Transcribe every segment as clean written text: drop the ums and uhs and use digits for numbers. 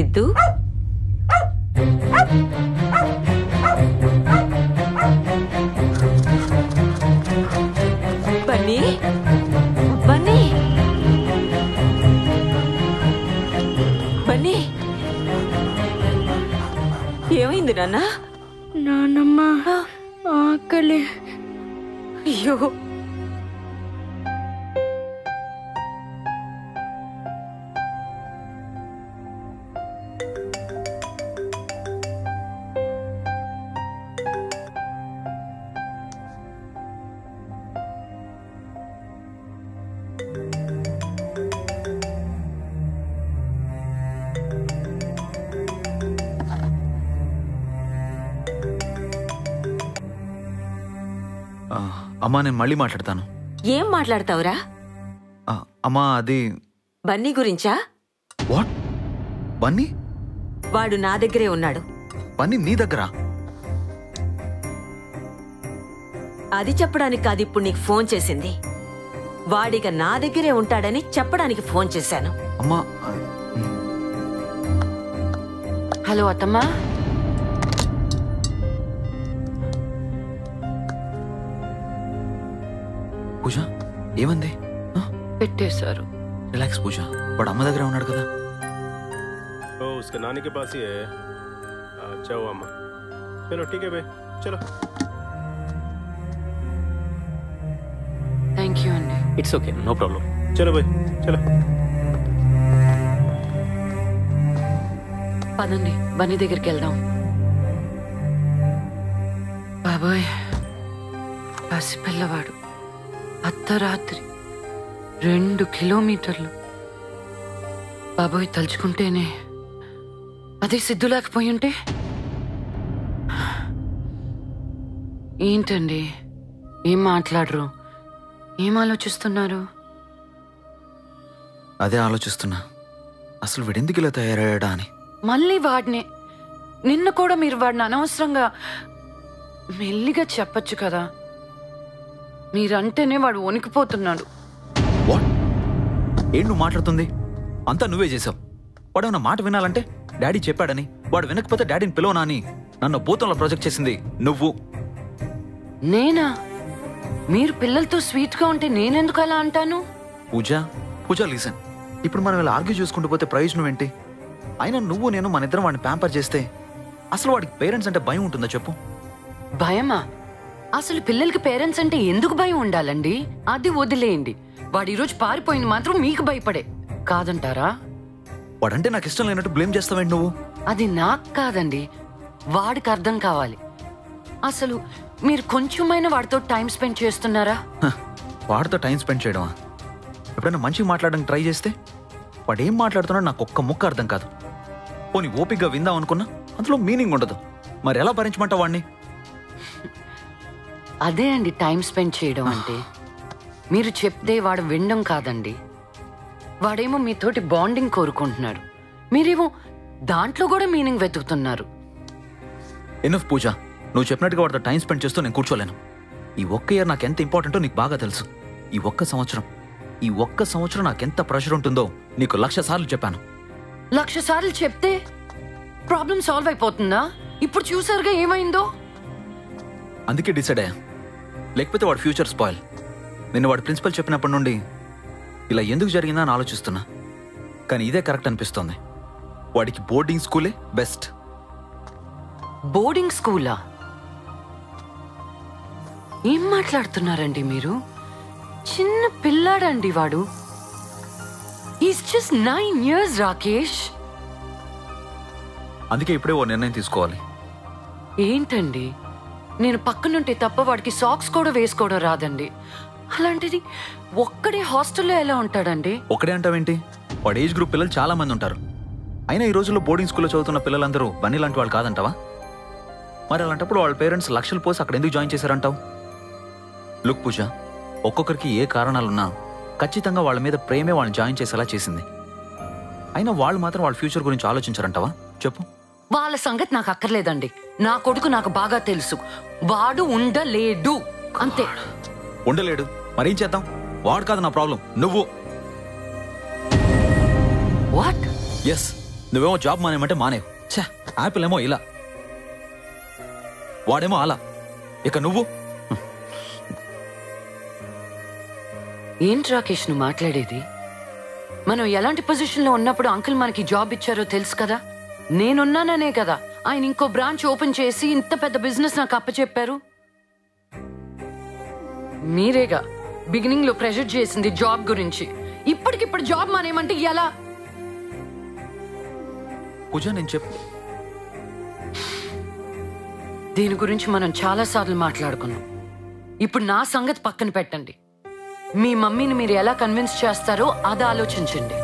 సిద్ధు బన్నీ బన్నీ బన్నీ ఏమైంది నాన్న? నానమ్మ ఆకలి. అయ్యో అమ్మా నేను మళ్ళీ మాట్లాడతాను. ఏం మాట్లాడతావురా? అమ్మా అది బన్నీ గురించా? వాట్? బన్నీ? వాడు నా దగ్గరే ఉన్నాడు. బన్నీ నీ దగ్గరా? అది చెప్పడానికి కాదు ఇప్పుడు నీకు ఫోన్ చేసింది. వాడిక నా దగ్గరే ఉంటాడని చెప్పడానికి ఫోన్ చేశాను. అమ్మా హలో అత్తమ్మా. పూజ ఏమంది? పెట్టేశారు. రిలాక్స్ పూజ, వాడు అమ్మ దగ్గర ఉన్నాడు కదా. उसके नानी के पास ही है. अच्छा हुआ अम्मा. चलो ठीक है भाई, चलो. థ్యాంక్ యూ అండి. It's okay, no problem. चलो भाई, चलो. పదండి బన్నీ దగ్గరికి వెళ్దాం. బాబాయ్ పసిపిల్లవాడు అర్ధరాత్రి 2 కిలోమీటర్లు. బాబాయ్ తలుచుకుంటేనే అదే సిద్ధు లేకపోయి ఉంటే. ఏంటండి ఏం మాట్లాడరు? ఏం ఆలోచిస్తున్నారు? అదే ఆలోచిస్తున్నా, అసలు వీడెందుకు ఇలా తయారయ్యాడా అని. మళ్ళీ వాడినే. నిన్న కూడా మీరు వాడిని అనవసరంగా మెల్లిగా చెప్పచ్చు కదా. మీరంటేనే వాడు వణికిపోతున్నాడు. వాట్? ఏం నువ్వు మాట్లాడుతుంది? అంతా నువ్వే చేసావు. వాడు నా మాట వినాలంటే డాడీ చెప్పాడని, వాడు వినకపోతే డాడీని పిలవనా అని నన్ను భూతంలో ప్రాజెక్ట్ చేసింది నువ్వు. నేనా? మీరు పిల్లలతో స్వీట్గా ఉంటే నేనెందుకు అలా అంటాను? పూజ పూజ లీసన్, ఇప్పుడు మనం ఇలా ఆర్గ్యూ చూసుకుంటూ పోతే ప్రయోజనం ఏంటి? అయినా నువ్వు నేను మన ఇద్దరం వాడిని ప్యాంపర్ చేస్తే అసలు వాడికి పేరెంట్స్ అంటే భయం ఉంటుందా చెప్పు? భయమా? అసలు పిల్లలకి పేరెంట్స్ అంటే ఎందుకు భయం ఉండాలండి? అది వదిలేయండి. వాడు ఈరోజు పారిపోయింది మాత్రం మీకు భయపడే కాదంటారా? వాడంటే నాకు ఇష్టం లేనట్టు బ్లేమ్ చేస్తావేంటి నువ్వు? అది నాకు కాదండి, వాడికి అర్థం కావాలి. అసలు మీరు కొంచెమైనా వాడితో టైం స్పెండ్ చేస్తున్నారా? వాడితో టైం స్పెండ్ చేయడమా? ఎప్పుడైనా మంచిగా మాట్లాడడానికి ట్రై చేస్తే వాడు ఏం మాట్లాడుతున్నాడో నాకు ఒక్క ముక్క అర్థం కాదు. పోనీ ఓపికగా విందాం అనుకున్నా అందులో మీనింగ్ ఉండదు. మరి ఎలా భరించమంటావు వాడిని? అదే అండి టైం స్పెండ్ చేయడం అంటే. మీరు చెప్తే వాడు వినడం కాదండి. వాడేమో మీతోటి బాండింగ్ కోరుకుంటున్నాడు, మీరేమో దాంట్లో కూడా మీనింగ్ వెతుకుతున్నారు. ఎనఫ్ పూజ, నువ్వు చెప్పినట్టుగా వాడితో టైం స్పెండ్ చేస్తూ నేను కూర్చోలేను. ఈ ఒక్క ఇయర్ నాకు ఎంత ఇంపార్టెంటో నీకు బాగా తెలుసు. ఈ ఒక్క సంవత్సరం నాకెంత ప్రెషర్ ఉంటుందో నీకు 1,00,000 సార్లు చెప్పాను. 1,00,000 సార్లు చెప్తే ప్రాబ్లం సాల్వ్ అయిపోతుందా? ఇప్పుడు చూసారుగా ఏమైందో. అందుకే డిసైడ్ అయ్యా, లేకపోతే వాడి ఫ్యూచర్ స్పాయిల్. నిన్న వాడి ప్రిన్సిపల్ చెప్పినప్పటి నుండి ఇలా ఎందుకు జరిగిందా అని ఆలోచిస్తున్నా. కానీ ఇదే కరెక్ట్ అనిపిస్తోంది. వాడికి బోర్డింగ్ స్కూలే బెస్ట్. బోర్డింగ్ స్కూలా? ఏం మాట్లాడుతున్నారండి మీరు? చిన్న పిల్లాడండి వాడు. Is just 9 years Rakesh. అందుకే ఇప్పుడే ఓ నిర్ణయం తీసుకోవాలి. ఏంటండి, నేను పక్కనుంటే తప్ప వాడికి సాక్స్ కూడా వేసుకోవడం రాదండి. అలాంటిది ఒక్కడే హాస్టల్లో ఎలా ఉంటాడండి? ఒకడే అంటావేంటి? వాడి ఏజ్ గ్రూప్ పిల్లలు చాలా మంది ఉంటారు. అయినా ఈ రోజుల్లో బోర్డింగ్ స్కూల్లో చదువుతున్న పిల్లలందరూ బన్నీ లాంటి వాళ్ళు కాదంటావా? మరి అలాంటప్పుడు వాళ్ళ పేరెంట్స్ లక్షలు పోసి అక్కడ ఎందుకు జాయిన్ చేశారంటావు? లుక్ పూజ, ఒక్కొక్కరికి ఏ కారణాలున్నా ఖచ్చితంగా వాళ్ళ మీద ప్రేమే వాళ్ళని జాయిన్ చేసేలా చేసింది. అయినా వాళ్ళు మాత్రం వాళ్ళ ఫ్యూచర్ గురించి ఆలోచించారంటావా చెప్పు? వాళ్ళ సంగతి నాకు అక్కర్లేదండి. నా కొడుకు నాకు బాగా తెలుసు. వాడు ఉండలేడు అంతే. ఉండలేడు? మరేం చేద్దాం? వాడు కాదు నా ప్రాబ్లం, నువ్వు. వాట్? ఎస్, నువ్వేమో జాబ్ మానేమంటే మానేవు. ఛా, యాపిల్ ఏమో ఇలా, వాడేమో అలా, ఇక నువ్వు. ఏంటి రాకేష్ నువ్వు మాట్లాడేది? మనం ఎలాంటి పొజిషన్లో ఉన్నప్పుడు అంకుల్ మనకి జాబ్ ఇచ్చారో తెలుసు కదా. నేనున్నాననే కదా ఆయన ఇంకో బ్రాంచ్ ఓపెన్ చేసి ఇంత పెద్ద బిజినెస్ నాకు అప్పచెప్పారు. మీరేగా బిగినింగ్ లో ప్రెషర్ చేసింది జాబ్ గురించి. ఇప్పటికిప్పుడు జాబ్ మానేమంటే ఎలా? పూజ నేను చెప్పు. దీని గురించి మనం చాలా సార్లు మాట్లాడుకున్నాం. ఇప్పుడు నా సంగతి పక్కన పెట్టండి. మీ మమ్మీని మీరు ఎలా కన్విన్స్ చేస్తారో అది ఆలోచించండి.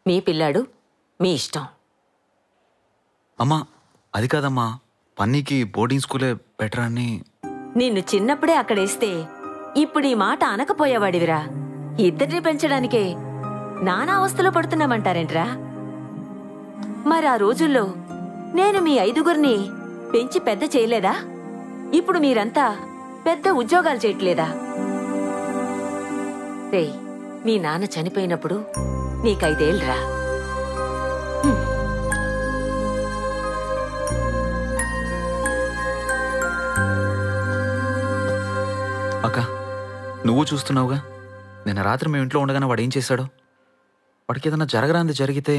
మీ పిల్లాడు మీ ఇష్టం. అమ్మా అది కాదమ్మా, పన్నీకి బోర్డింగ్ స్కూలే బెటర్ అని. నిన్ను చిన్నప్పుడే అక్కడేస్తే ఇప్పుడు ఈ మాట అనకపోయేవాడివిరా. ఇద్దరిని పెంచడానికే నానా అవస్థలో పడుతున్నామంటారేంట్రా? మరి ఆ రోజుల్లో నేను మీ 5గురిని పెంచి పెద్ద చేయలేదా? ఇప్పుడు మీరంతా పెద్ద ఉద్యోగాలు చేయట్లేదా? రేయ్, మీ నాన్న చనిపోయినప్పుడు నీకు 5 ఏళ్లురా. అక్క నువ్వు చూస్తున్నావుగా, నిన్న రాత్రి మేము ఇంట్లో ఉండగానే వాడు ఏం చేశాడో. వాడికి ఏదైనా జరగరాంది జరిగితే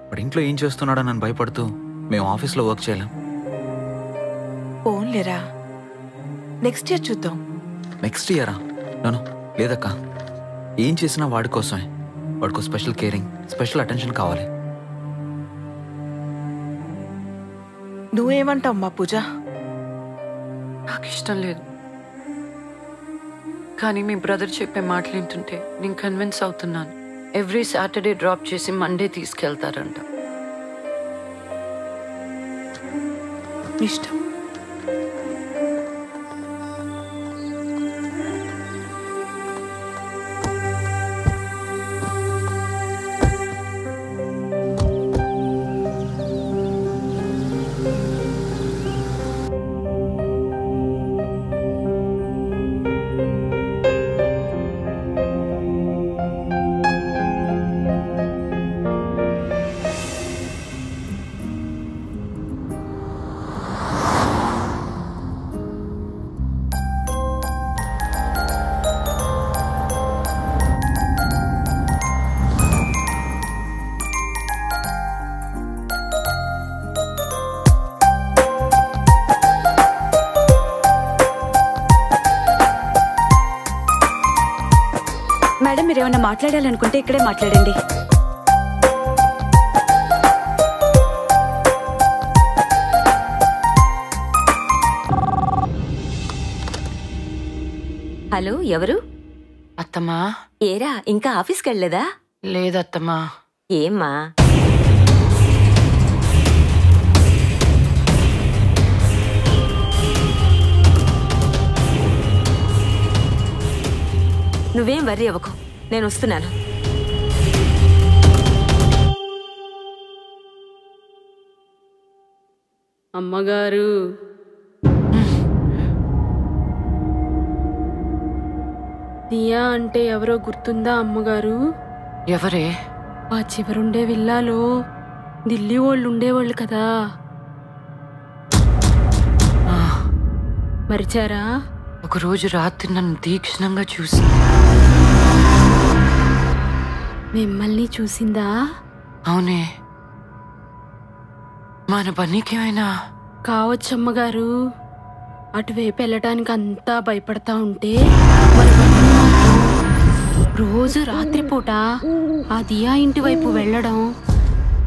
వాడు ఇంట్లో ఏం చేస్తున్నాడో నన్ను భయపడుతూ మేము ఆఫీస్లో వర్క్ చేయలేం. పోన్లేరా, నెక్స్ట్ ఇయర్ చూద్దాం. నెక్స్ట్ ఇయరా? నన్ను లేదక్క, ఏం చేసినా వాడి కోసమే. వాడికో స్పెషల్ కేరింగ్, స్పెషల్ అటెన్షన్ కావాలి. నువ్వేమంటావు మా పూజ? నాకు ఇష్టం లేదు, కానీ మీ బ్రదర్ చెప్పే మాటలు వింటుంటే నేను కన్విన్స్ అవుతున్నాను. ఎవ్రీ సాటర్డే డ్రాప్ చేసి మండే తీసుకెళ్తారంట. ఇష్టం. మేడం, మీరేమన్నా మాట్లాడాలనుకుంటే ఇక్కడే మాట్లాడండి. హలో, ఎవరు? అత్తమ్మా. ఏరా, ఇంకా ఆఫీస్కి వెళ్ళలేదా? లేదత్తమ్మా. ఏమ్మా? నువ్వేం వర్రీ అవ్వకు, నేను వస్తున్నాను. అమ్మగారు, దియా అంటే ఎవరో గుర్తుందా అమ్మగారు? ఎవరే? ఆ చివరుండే విల్లాలో ఢిల్లీ వాళ్ళు ఉండేవాళ్ళు కదా, మరిచారా? ఒకరోజు రాత్రి నన్ను తీక్షణంగా చూసి మిమ్మల్ని చూసిందా? అవునే. మన బన్నీకేమైనా కావచ్చమ్మగారు. అటువైపు వెళ్ళటానికి అంతా భయపడతా ఉంటే మరి రోజు రాత్రిపూట ఆ దియా ఇంటి వైపు వెళ్ళడం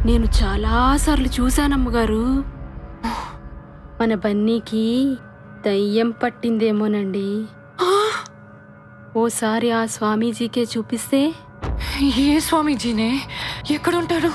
నేను చాలాసార్లు చూశానమ్మగారు. మన బన్నీకి దయ్యం పట్టిందేమోనండి. ఓసారి ఆ స్వామీజీకే చూపిస్తే. ఏ స్వామీజీనే? ఎక్కడుంటారు?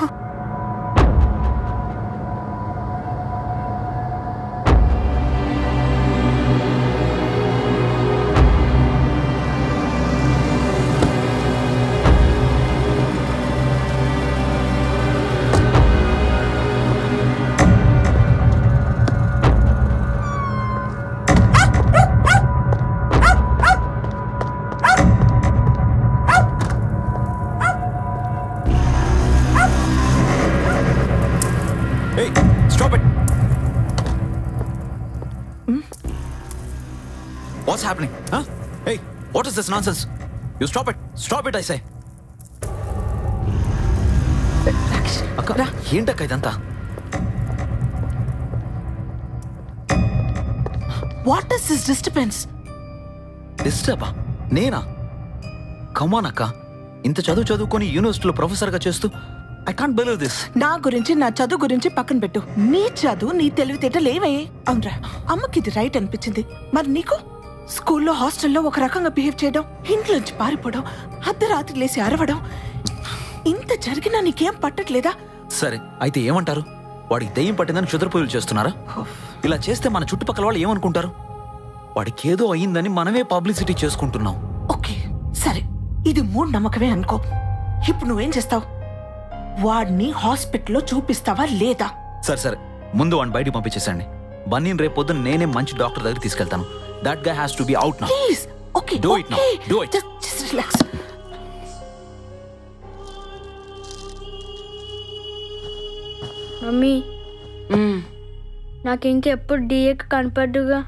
What's happening? Hey, what is this nonsense? You stop it I say. అక్క ఏంటక్క ఇదంతా? What is this disturbance? డిస్టర్బా? నేనా? కమాన్ అక్క, ఇంత చదువుకొని యూనివర్సిటీలో ప్రొఫెసర్గా చేస్తూ ఐ కాంట్ బిలీవ్ దిస్. నా గురించి, నా చదువు గురించి పక్కన పెట్టు. నీ చదువు, నీ తెలివితేటలు ఏవే? అవునరా, అమ్మకి ఇది రైట్ అనిపించింది. మరి నీకు? స్కూల్లో, హాస్టల్లో ఒక రకంగా బిహేవ్ చేయడం, ఇంట్లోంచి పారిపోవడం, అర్ధరాత్రి లేసి అరవడం, ఇంత జరిగినా నీకేం పట్టట్లేదా? సరే, అయితే ఏమంటారు? వాడికి దెయ్యం పట్టిందని క్షుద్రపూజలు చేస్తున్నారా? ఇలా చేస్తే మన చుట్టుపక్కల వాళ్ళు ఏమనుకుంటారు? వాడికి ఏదో అయ్యిందని మనమే పబ్లిసిటీ చేసుకుంటున్నాం. ఓకే సరే, ఇది మూఢనమ్మకమే అనుకో. ఇప్పుడు నువ్వేం చేస్తావు? వాడిని హాస్పిటల్లో చూపిస్తావా లేదా? సరే, ముందు వాడిని బయటికి పంపించేసండి. బన్నీని రేపు పొద్దున్న నేనే మంచి డాక్టర్ దగ్గర తీసుకెళ్తాను. That guy has to be out now. Please. Okay, Do it now. Do it. Just relax. Mummy నాకు ఇంకెప్పుడు డిఏకి కనపడ్డుగా.